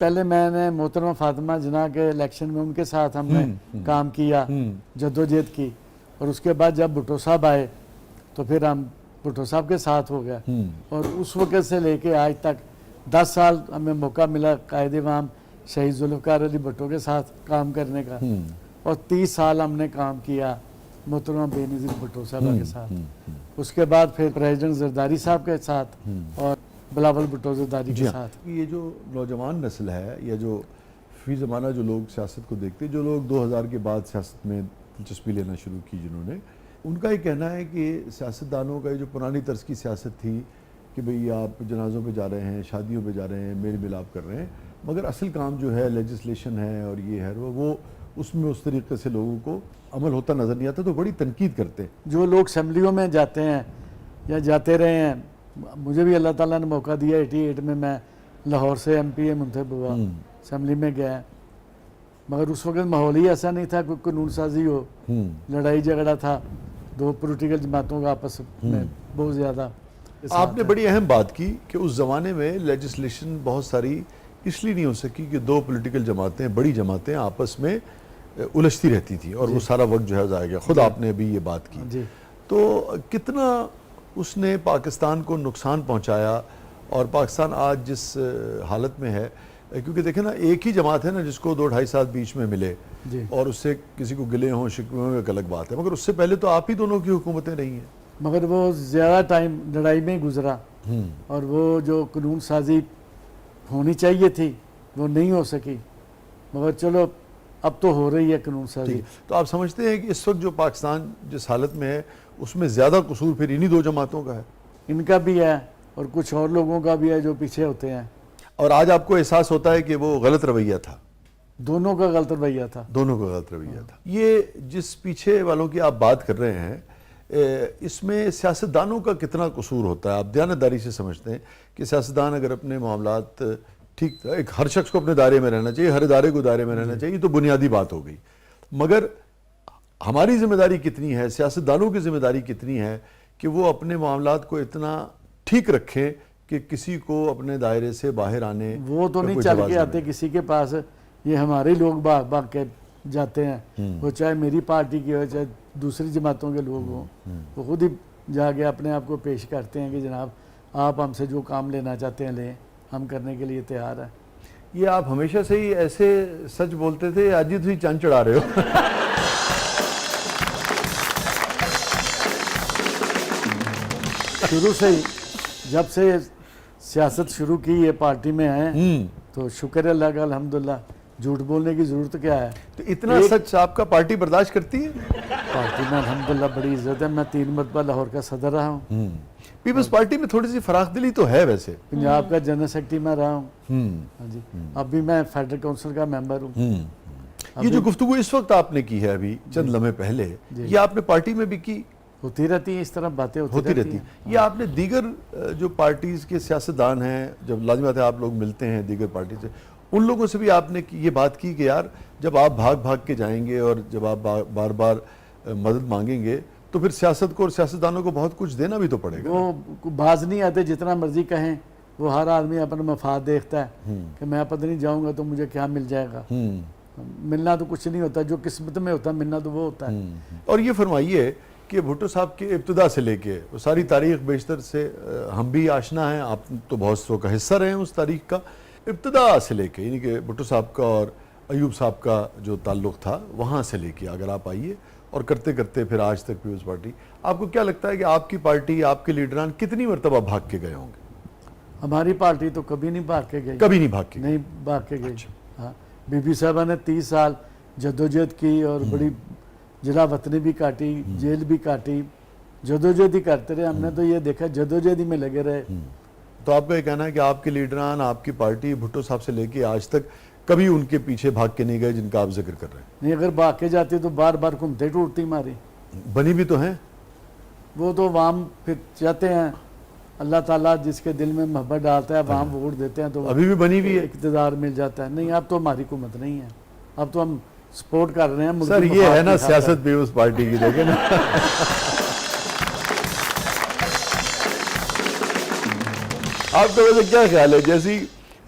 پہلے میں نے محترمہ فاطمہ جناح کے الیکشن میں ان کے ساتھ ہم نے کام کیا، جدوجہد کی، اور اس کے بعد جب بھٹو صاحب آئے تو پھر ہم بھٹو صاحب کے ساتھ ہو گیا، اور اس وقت سے لے کے آج تک 10 سال ہمیں موقع ملا قائد عوام شہید ذوالفقار علی بھٹو کے ساتھ کام کرنے کا، اور 30 سال ہم نے کام کیا محترمہ بے نظیر بھٹو صاحبہ کے ساتھ، اس کے بعد پھر پریزیڈنٹ زرداری صاحب کے ساتھ اور بلاول بھٹو زرداری کے ساتھ۔ یہ جو نوجوان نسل ہے یا جو فی زمانہ جو لوگ سیاست کو دیکھتے، جو لوگ 2000 کے بعد سیاست میں دلچسپی لینا شروع کی جنہوں نے، ان کا یہ کہنا ہے کہ سیاستدانوں کا یہ جو پرانی طرز کی سیاست تھی کہ بھئی آپ جنازوں پہ جا رہے ہیں، شادیوں پہ جا رہے ہیں، میل ملاپ کر رہے ہیں، مگر اصل کام جو ہے لیجسلیشن ہے اور یہ ہے وہ اس میں اس طریقے سے لوگوں کو عمل ہوتا نظر نہیں آتا، تو بڑی تنقید کرتے ہیں۔ جو لوگ اسمبلیوں میں جاتے ہیں یا جاتے رہے ہیں، مجھے بھی اللہ تعالیٰ نے موقع دیا 88 میں لاہور سے ایم پی اے منتخب ہوا، اسمبلی میں گیا، مگر اس وقت ماحول ہی ایسا نہیں تھا، کوئی قانون سازی ہو، لڑائی جھگڑا تھا دو پولیٹیکل جماعتوں کا آپس میں بہت زیادہ۔ آپ نے بڑی اہم بات کی کہ اس زمانے میں لیجسلیشن بہت ساری اس لیے نہیں ہو سکی کہ دو پولیٹیکل جماعتیں، بڑی جماعتیں آپس میں الجھتی رہتی تھی اور وہ سارا وقت جو ہے ضائع گیا۔ خود آپ نے ابھی یہ بات کی، تو کتنا اس نے پاکستان کو نقصان پہنچایا، اور پاکستان آج جس حالت میں ہے، کیونکہ دیکھیں نا ایک ہی جماعت ہے نا جس کو 2-2.5 سال بیچ میں ملے، اور اس سے کسی کو گلے ہوں شکوے ہوں ایک الگ بات ہے، مگر اس سے پہلے تو آپ ہی دونوں کی حکومتیں رہی ہیں، مگر وہ زیادہ ٹائم لڑائی میں گزرا، اور وہ جو قانون سازی ہونی چاہیے تھی وہ نہیں ہو سکی، مگر چلو اب تو ہو رہی ہے قانون سازی۔ تو آپ سمجھتے ہیں کہ اس وقت جو پاکستان جس حالت میں ہے اس میں زیادہ قصور پھر انہی دو جماعتوں کا ہے؟ ان کا بھی ہے اور کچھ اور لوگوں کا بھی ہے جو پیچھے ہوتے ہیں۔ اور آج آپ کو احساس ہوتا ہے کہ وہ غلط رویہ تھا؟ دونوں کا غلط رویہ تھا، دونوں کا غلط رویہ تھا۔ یہ جس پیچھے والوں کی آپ بات کر رہے ہیں، اس میں سیاستدانوں کا کتنا قصور ہوتا ہے؟ آپ دیانتداری سے سمجھتے ہیں کہ سیاستدان اگر اپنے معاملات ٹھیک، ایک ہر شخص کو اپنے دائرے میں رہنا چاہیے، ہر ادارے کو دائرے میں رہنا چاہیے، یہ تو بنیادی بات ہو گئی، مگر ہماری ذمہ داری کتنی ہے، سیاستدانوں کی ذمہ داری کتنی ہے کہ وہ اپنے معاملات کو اتنا ٹھیک رکھیں کہ کسی کو اپنے دائرے سے باہر آنے وہ تو نہیں چل کے آتے کسی کے پاس، یہ ہمارے لوگ بھاگ کے جاتے ہیں، وہ چاہے میری پارٹی کی ہو چاہے دوسری جماعتوں کے لوگ ہوں، وہ خود ہی جا کے اپنے آپ کو پیش کرتے ہیں کہ جناب آپ ہم سے جو کام لینا چاہتے ہیں لیں، ہم کرنے کے لیے تیار ہیں۔ یہ آپ ہمیشہ سے ہی ایسے سچ بولتے تھے یا آج ہی چاند چڑھا رہے ہو؟ شروع سے ہی، جب سے سیاست شروع کی یہ پارٹی میں ہیں تو شکر ہے اللہ کا، الحمدللہ، جھوٹ بولنے کی ضرورت کیا ہے؟ تو اتنا سچ آپ کا پارٹی برداشت کرتی ہے؟ پارٹی میں الحمدللہ بڑی عزت ہے، میں 3 مرتبہ لاہور کا صدر رہا ہوں، پیپلز پارٹی میں تھوڑی سی فراخ دلی تو ہے ویسے، پنجاب کا جنرل سیکرٹری میں رہا ہوں، ہاں جی، اب بھی میں فیڈرل کونسل کا ممبر ہوں۔ یہ جو گفتگو اس وقت آپ نے کی ہے ابھی چند لمحے پہلے، یہ آپ نے پارٹی میں بھی کی؟ ہوتی رہتی ہیں اس طرح باتیں ہوتی رہتی ہیں۔ یہ آپ نے دیگر جو پارٹیز کے سیاستدان ہیں، جب لازمی بات ہے آپ لوگ ملتے ہیں دیگر پارٹی سے، ان لوگوں سے بھی آپ نے یہ بات کی کہ یار جب آپ بھاگ کے جائیں گے اور جب آپ بار بار مدد مانگیں گے تو پھر سیاست کو اور سیاستدانوں کو بہت کچھ دینا بھی تو پڑے گا؟ وہ باز نہیں آتے، جتنا مرضی کہیں، وہ ہر آدمی اپنا مفاد دیکھتا ہے کہ میں پتہ نہیں جاؤں گا تو مجھے کیا مل جائے گا، ملنا تو کچھ نہیں ہوتا، جو قسمت میں ہوتا ہے ملنا تو وہ ہوتا ہے۔ اور یہ فرمائیے کہ بھٹو صاحب کے ابتدا سے لے کے وہ ساری تاریخ بیشتر سے ہم بھی آشنا ہیں، آپ تو بہت سو کا حصہ رہے ہیں اس تاریخ کا، ابتدا سے لے کے، یعنی کہ بھٹو صاحب کا اور ایوب صاحب کا جو تعلق تھا وہاں سے لے کے اگر آپ آئیے اور کرتے کرتے پھر آج تک پیپلز پارٹی، آپ کو کیا لگتا ہے کہ آپ کی پارٹی، آپ کے لیڈران کتنی مرتبہ بھاگ کے گئے ہوں گے؟ ہماری پارٹی تو کبھی نہیں بھاگ کے گئی، کبھی نہیں بھاگ کے نہیں بھاگ کے گئی۔ ہاں، بی بی صاحبہ نے 30 سال جدوجہد کی اور بڑی جلا وطنی بھی کاٹی، جیل بھی کاٹی، جدوجہد ہی کرتے رہے، ہم نے تو یہ دیکھا جدوجہد ہی میں لگے رہے۔ تو آپ کا یہ کہنا ہے کہ آپ کے لیڈران، آپ کی پارٹی بھٹو صاحب سے لے کے آج تک کبھی ان کے پیچھے بھاگ کے نہیں گئے جن کا آپ ذکر کر رہے ہیں؟ نہیں، اگر بھاگ کے جاتی تو بار بار گھومتے ٹوٹتی ماری، بنی بھی تو ہیں، وہ تو عوام پھر چاہتے ہیں، اللہ تعالیٰ جس کے دل میں محبت ڈالتا ہے عوام ووٹ دیتے ہیں تو ابھی بھی بنی بھی ہے، اقتدار مل جاتا ہے۔ نہیں، اب تو ہماری حکومت نہیں ہے، اب تو ہم سپورٹ کر رہے ہیں۔ سر یہ ہے نا سیاست بھی اس پارٹی کی، دیکھیں نا۔ آپ کا ویسے کیا خیال ہے، جیسی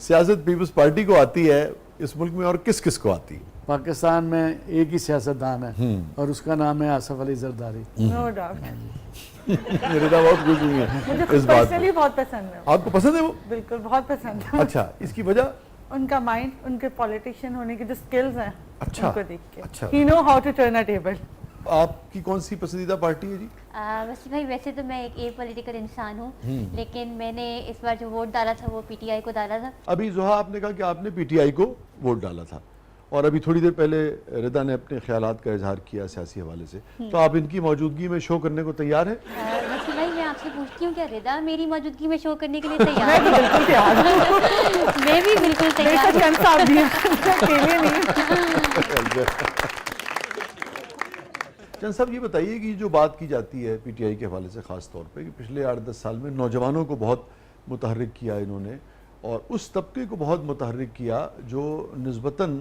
سیاست پیپلز پارٹی کو آتی ہے اس ملک میں اور کس کس کو آتی ہے؟ پاکستان میں ایک ہی سیاستدان ہے اور اس کا نام ہے آصف علی زرداری. No doubt. رضا بہت خوش ہوئی ہیں مجھے اس بات پرسنلی بہت پسند ہے. آپ کو پسند ہے وہ؟ بالکل بہت پسند ہے. اچھا اس کی وجہ؟ ان کا مائنڈ, ان کے پولیٹیشین ہونے کی جو سکلز ہیں ان کو دیکھ کے. اچھا. He know how to turn a table. آپ کی کون سی پسندیدہ پارٹی ہے جی؟ وسیم بھائی ویسے تو میں ایک اے پولیٹیکل انسان ہوں, لیکن میں نے اس بار جو ووٹ ڈالا تھا وہ پی ٹی آئی کو ڈالا تھا. ابھی زہا آپ نے کہا کہ آپ نے پی ٹی آئی کو ووٹ ڈالا تھا, اور ابھی تھوڑی دیر پہلے رضا نے اپنے خیالات کا اظہار کیا سیاسی حوالے سے, تو آپ ان کی موجودگی میں شو کرنے کو تیار ہیں؟ وسیم بھائی میں آپ سے پوچھتی ہوں, کیا رضا میری موجودگی میں شو کرنے کے لیے تیار ہے؟ بالکل تیار ہوں. میں بھی بالکل تیار ہوں. چند صاحب بھی ہیں, اکیلے نہیں. چند صاحب یہ بتائیے کہ جو بات کی جاتی ہے پی ٹی آئی کے حوالے سے خاص طور پہ کہ پچھلے 8-10 سال میں نوجوانوں کو بہت متحرک کیا انہوں نے, اور اس طبقے کو بہت متحرک کیا جو نسبتاً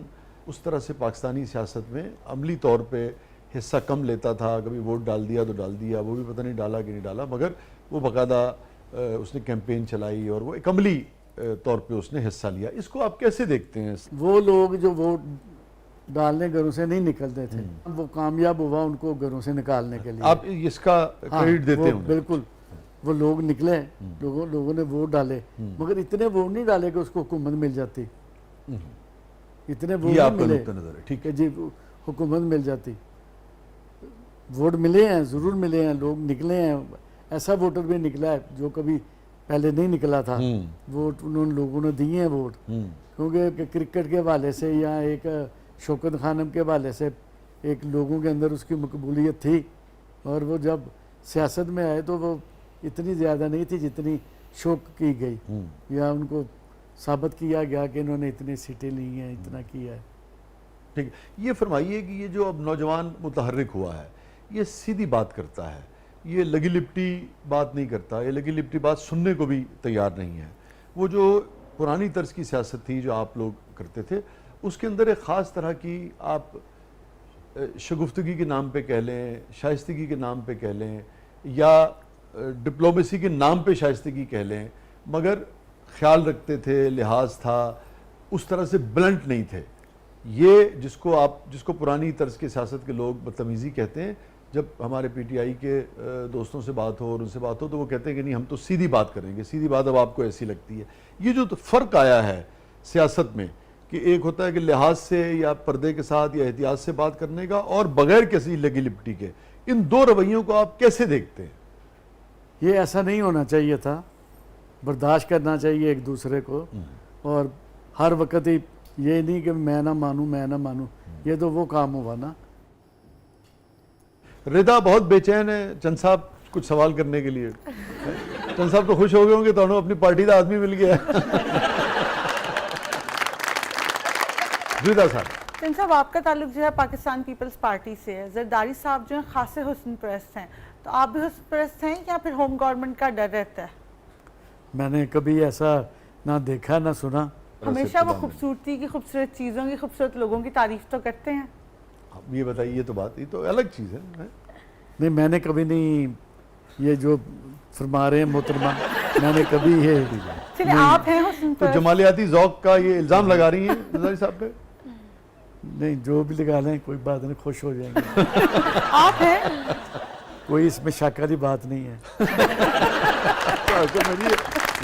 اس طرح سے پاکستانی سیاست میں عملی طور پہ حصہ کم لیتا تھا. کبھی ووٹ ڈال دیا تو ڈال دیا, وہ بھی پتہ نہیں ڈالا کہ نہیں ڈالا, مگر وہ باقاعدہ اس نے کیمپین چلائی اور وہ ایک عملی طور پہ اس نے حصہ لیا. اس کو آپ کیسے دیکھتے ہیں؟ وہ لوگ جو ووٹ ڈالنے گھروں سے نہیں نکلتے تھے, وہ کامیاب ہوا ان کو گھروں سے نکالنے کے لیے. آپ اس کا کریڈٹ دیتے ہیں؟ بالکل, وہ لوگ نکلے, لوگوں نے ووٹ ڈالے, مگر اتنے ووٹ نہیں ڈالے کہ اس کو حکومت مل جاتی. اتنے ووٹ یہ آپ نہیں کا ملے نقطہ نظر ہے, ٹھیک کہ جی حکومت مل جاتی. ووٹ ملے ہیں, ضرور ملے ہیں, لوگ نکلے ہیں. ایسا ووٹر بھی نکلا ہے جو کبھی پہلے نہیں نکلا تھا, ووٹ انہوں لوگوں نے دیے ہیں ووٹ, کیونکہ کرکٹ کے حوالے سے یا ایک شوکت خانم کے حوالے سے ایک لوگوں کے اندر اس کی مقبولیت تھی, اور وہ جب سیاست میں آئے تو وہ اتنی زیادہ نہیں تھی جتنی شوق کی گئی, یا ان کو ثابت کیا گیا کہ انہوں نے اتنی سیٹیں لی ہیں, اتنا کیا ہے. ٹھیک ہے, یہ فرمائیے کہ یہ جو اب نوجوان متحرک ہوا ہے یہ سیدھی بات کرتا ہے, یہ لگی لپٹی بات نہیں کرتا, یہ لگی لپٹی بات سننے کو بھی تیار نہیں ہے. وہ جو پرانی طرز کی سیاست تھی جو آپ لوگ کرتے تھے, اس کے اندر ایک خاص طرح کی آپ شگفتگی کے نام پہ کہہ لیں, شائستگی کے نام پہ کہہ لیں, یا ڈپلومیسی کے نام پہ شائستگی کہہ لیں, مگر خیال رکھتے تھے, لحاظ تھا, اس طرح سے بلنٹ نہیں تھے. یہ جس کو پرانی طرز کے سیاست کے لوگ بدتمیزی کہتے ہیں, جب ہمارے پی ٹی آئی کے دوستوں سے بات ہو اور ان سے بات ہو تو وہ کہتے ہیں کہ نہیں ہم تو سیدھی بات کریں گے, سیدھی بات اب آپ کو ایسی لگتی ہے. یہ جو فرق آیا ہے سیاست میں کہ ایک ہوتا ہے کہ لحاظ سے یا پردے کے ساتھ یا احتیاط سے بات کرنے کا, اور بغیر کسی لگی لپٹی کے, ان دو رویوں کو آپ کیسے دیکھتے ہیں؟ یہ ایسا نہیں ہونا چاہیے تھا, برداشت کرنا چاہیے ایک دوسرے کو, اور ہر وقت ہی یہ نہیں کہ میں نہ مانوں, یہ تو وہ کام ہوا نا. رضا بہت بے چین ہے, چند صاحب کچھ سوال کرنے کے لیے. چند صاحب تو خوش ہو گئے ہوں گے, تو انہوں اپنی پارٹی کا آدمی مل گیا. رضا صاحب. چند صاحب آپ کا تعلق جو ہے پاکستان پیپلز پارٹی سے ہے, زرداری صاحب جو ہیں خاصے حسن پرست ہیں, تو آپ بھی حسن پرست ہیں یا پھر ہوم گورنمنٹ کا ڈر رہتا ہے؟ میں نے کبھی ایسا نہ دیکھا نہ سنا. ہمیشہ وہ خوبصورتی کی, خوبصورت چیزوں کی, خوبصورت لوگوں کی تعریف تو کرتے ہیں. یہ بتائیے, یہ تو بات, یہ تو الگ چیز ہے. نہیں, میں نے کبھی نہیں, یہ جو فرما رہے ہیں محترمہ, میں نے کبھی یہ چلے آپ ہیں حسن تو پرست. جمالیاتی ذوق کا یہ الزام لگا رہی ہیں زرداری صاحب پہ؟ نہیں, جو بھی لگا لیں کوئی بات نہیں, خوش ہو جائیں گے. آپ ہیں, کوئی اس میں شک والی بات نہیں ہے.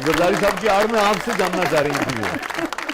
زرداری صاحب کی آڑ میں آپ سے جاننا چاہ رہی تھی.